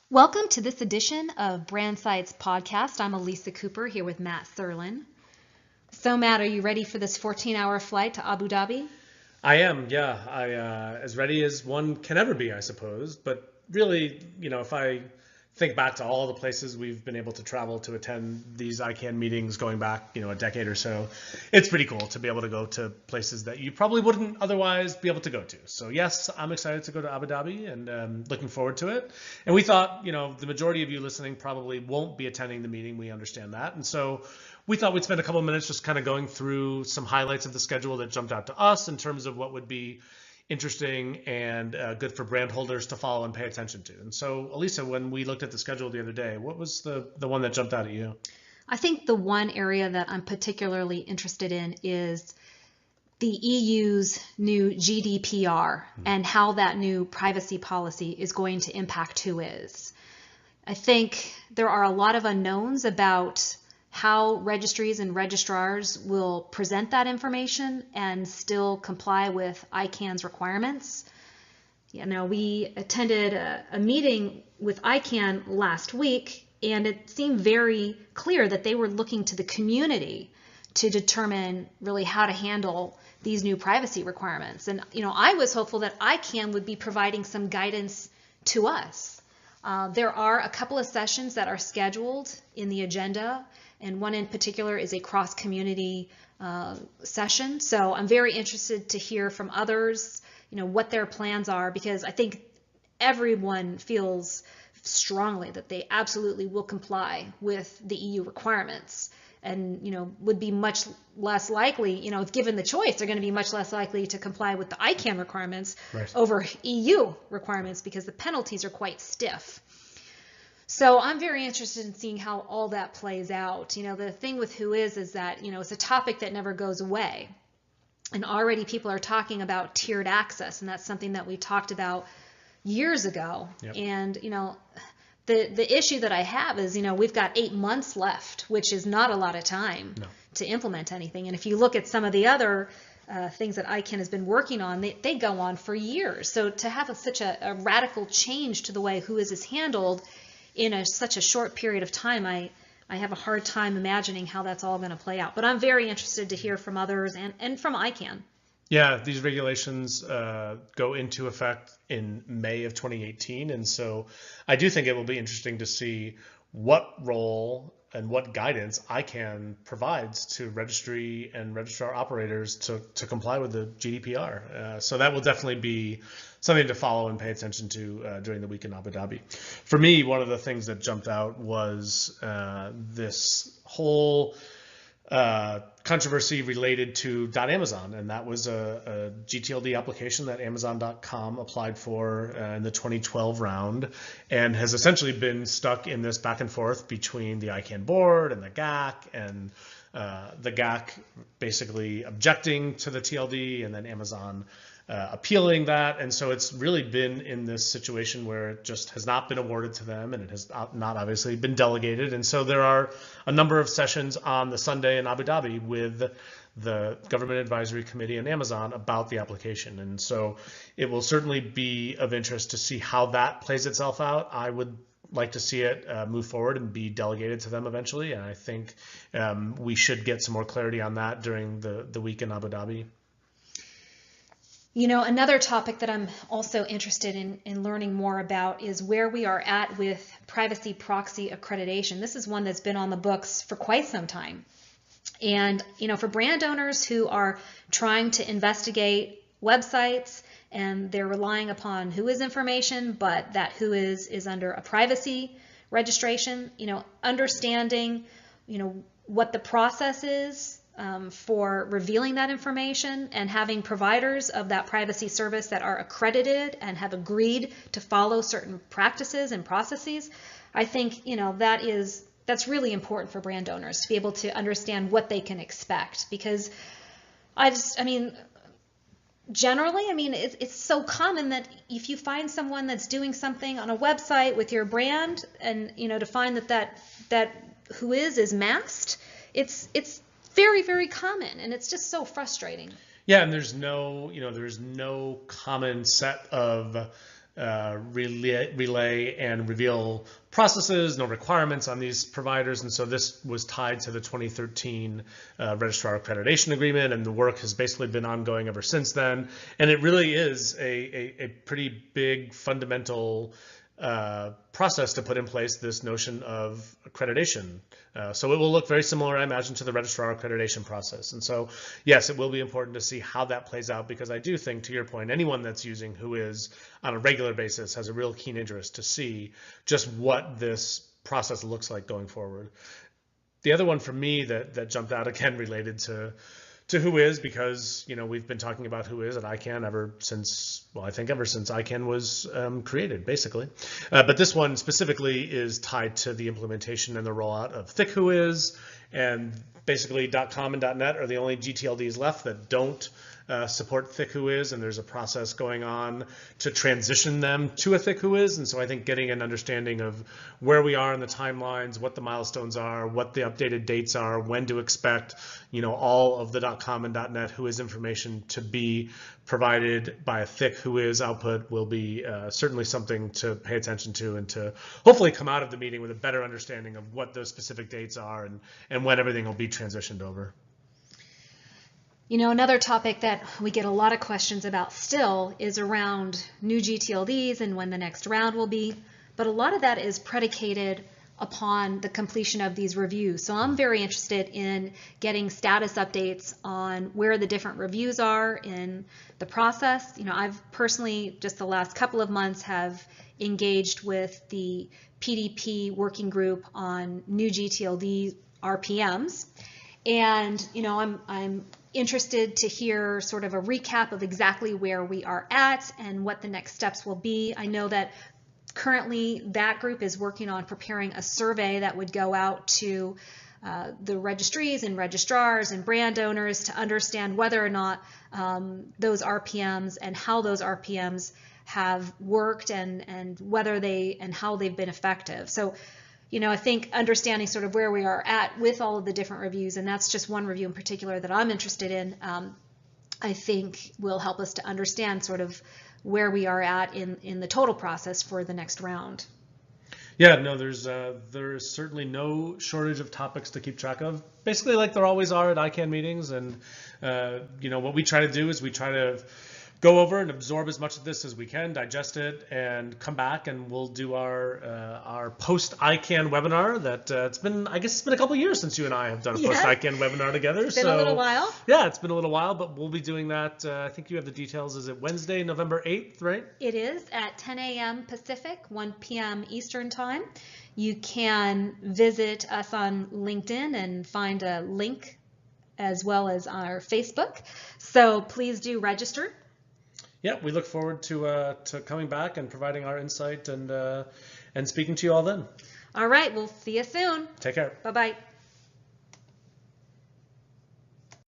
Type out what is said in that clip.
Welcome to this edition of Brandsight's podcast. I'm Elisa Cooper here with Matt Thurlin. So Matt, are you ready for this 14-hour flight to Abu Dhabi? I am, yeah. As ready as one can ever be, I suppose. But really, if I think back to all the places we've been able to travel to attend these ICANN meetings going back, a decade or so, it's pretty cool to be able to go to places that you probably wouldn't otherwise be able to go to. So yes, I'm excited to go to Abu Dhabi and looking forward to it. And we thought, the majority of you listening probably won't be attending the meeting. We understand that. And so we thought we'd spend a couple of minutes just kind of going through some highlights of the schedule that jumped out to us in terms of what would be interesting and good for brand holders to follow and pay attention to. And so, Elisa, when we looked at the schedule the other day, what was the one that jumped out at you? I think the one area that I'm particularly interested in is the EU's new GDPR and how that new privacy policy is going to impact Whois. I think there are a lot of unknowns about how registries and registrars will present that information and still comply with ICANN's requirements. We attended a meeting with ICANN last week, and it seemed very clear that they were looking to the community to determine really how to handle these new privacy requirements. And I was hopeful that ICANN would be providing some guidance to us. There are a couple of sessions that are scheduled in the agenda, and one in particular is a cross-community session. So I'm very interested to hear from others, what their plans are, because I think everyone feels strongly that they absolutely will comply with the EU requirements and, would be much less likely, if given the choice, they're going to be much less likely to comply with the ICANN requirements over EU requirements because the penalties are quite stiff. So I'm very interested in seeing how all that plays out. The thing with Whois is that, it's a topic that never goes away. And already people are talking about tiered access, and that's something that we talked about years ago. Yep. And, the issue that I have is, we've got 8 months left, which is not a lot of time to implement anything. And if you look at some of the other things that ICANN has been working on, they go on for years. So to have such a radical change to the way Whois is handled in such a short period of time, I have a hard time imagining how that's all going to play out. But I'm very interested to hear from others and from ICANN. Yeah, these regulations go into effect in May of 2018. And so I do think it will be interesting to see what role and what guidance ICANN provides to registry and registrar operators to comply with the GDPR. So that will definitely be something to follow and pay attention to during the week in Abu Dhabi. For me, one of the things that jumped out was this whole controversy related to .amazon, and that was a GTLD application that Amazon.com applied for in the 2012 round, and has essentially been stuck in this back and forth between the ICANN board and the GAC, and the GAC basically objecting to the TLD, and then Amazon appealing that. And so it's really been in this situation where it just has not been awarded to them, and it has not obviously been delegated. And so there are a number of sessions on the Sunday in Abu Dhabi with the Government Advisory Committee and Amazon about the application. And so it will certainly be of interest to see how that plays itself out. I would like to see it move forward and be delegated to them eventually. And I think we should get some more clarity on that during the week in Abu Dhabi. Another topic that I'm also interested in learning more about is where we are at with privacy proxy accreditation. This is one that's been on the books for quite some time. And, for brand owners who are trying to investigate websites and they're relying upon Whois information, but that Whois is under a privacy registration, understanding, what the process is for revealing that information, and having providers of that privacy service that are accredited and have agreed to follow certain practices and processes. I think that's really important for brand owners to be able to understand what they can expect, because generally, it's so common that if you find someone that's doing something on a website with your brand, and to find that Whois is masked, it's very, very common, and it's just so frustrating. Yeah, and there's no common set of relay and reveal processes, no requirements on these providers. And so this was tied to the 2013 Registrar Accreditation Agreement, and the work has basically been ongoing ever since then. And it really is a pretty big fundamental process to put in place this notion of accreditation. So it will look very similar, I imagine, to the registrar accreditation process. And so, yes, it will be important to see how that plays out, because I do think, to your point, anyone that's using Whois on a regular basis has a real keen interest to see just what this process looks like going forward. The other one for me that jumped out, again, related to Whois, because we've been talking about Whois at ICANN ever since ICANN was created, basically. But this one specifically is tied to the implementation and the rollout of thick Whois, and basically .com and .net are the only GTLDs left that don't support thick Whois, and there's a process going on to transition them to a thick Whois. And so I think getting an understanding of where we are in the timelines, what the milestones are, what the updated dates are, when to expect all of the .com and .net Whois information to be provided by a thick Whois output will be certainly something to pay attention to, and to hopefully come out of the meeting with a better understanding of what those specific dates are and when everything will be transitioned over. Another topic that we get a lot of questions about still is around new GTLDs and when the next round will be, but a lot of that is predicated upon the completion of these reviews. So I'm very interested in getting status updates on where the different reviews are in the process. I've personally, just the last couple of months, have engaged with the PDP working group on new GTLD RPMs. And I'm interested to hear sort of a recap of exactly where we are at and what the next steps will be. I know that currently that group is working on preparing a survey that would go out to the registries and registrars and brand owners to understand whether or not those RPMs and how those RPMs have worked and whether they and how they've been effective. So I think understanding sort of where we are at with all of the different reviews, and that's just one review in particular that I'm interested in, I think will help us to understand sort of where we are at in the total process for the next round. Yeah, no, there's certainly no shortage of topics to keep track of, basically like there always are at ICANN meetings. And what we try to do is we try to go over and absorb as much of this as we can, digest it, and come back, and we'll do our post ICANN webinar. That it's been a couple of years since you and I have done a post ICANN webinar together. It's been a little while. Yeah, it's been a little while, but we'll be doing that. I think you have the details. Is it Wednesday, November 8th, right? It is at 10 a.m. Pacific, 1 p.m. Eastern time. You can visit us on LinkedIn and find a link, as well as our Facebook. So please do register. Yeah, we look forward to coming back and providing our insight and speaking to you all then. All right, we'll see you soon. Take care. Bye-bye.